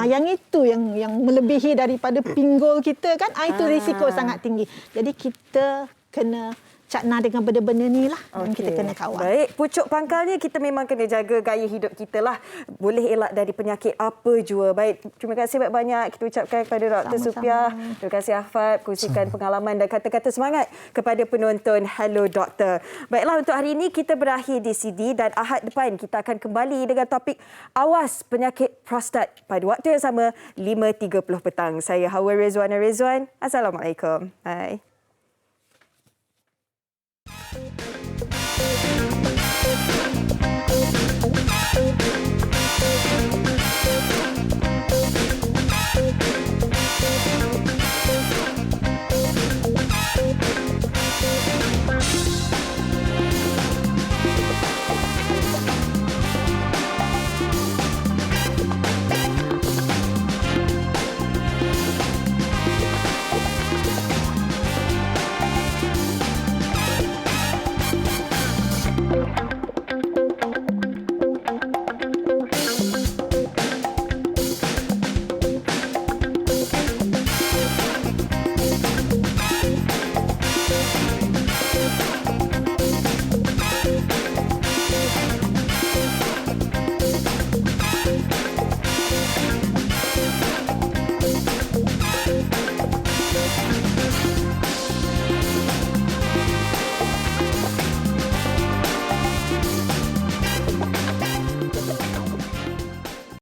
Yang itu yang melebihi daripada pinggul kita kan, itu risiko sangat tinggi. Jadi kita kena cakna dengan benda-benda ni lah, dan kita kena kawal. Baik, pucuk pangkalnya kita memang kena jaga gaya hidup kita lah. Boleh elak dari penyakit apa jua. Baik, terima kasih banyak-banyak kita ucapkan kepada Dr. Supiah. Terima kasih Afat, kongsikan pengalaman dan kata-kata semangat kepada penonton Hello Doktor. Baiklah, untuk hari ini kita berakhir di sini, dan Ahad depan kita akan kembali dengan topik awas penyakit prostat pada waktu yang sama 5.30 petang. Saya Hawa Rezwana Rezwan. Assalamualaikum. Bye.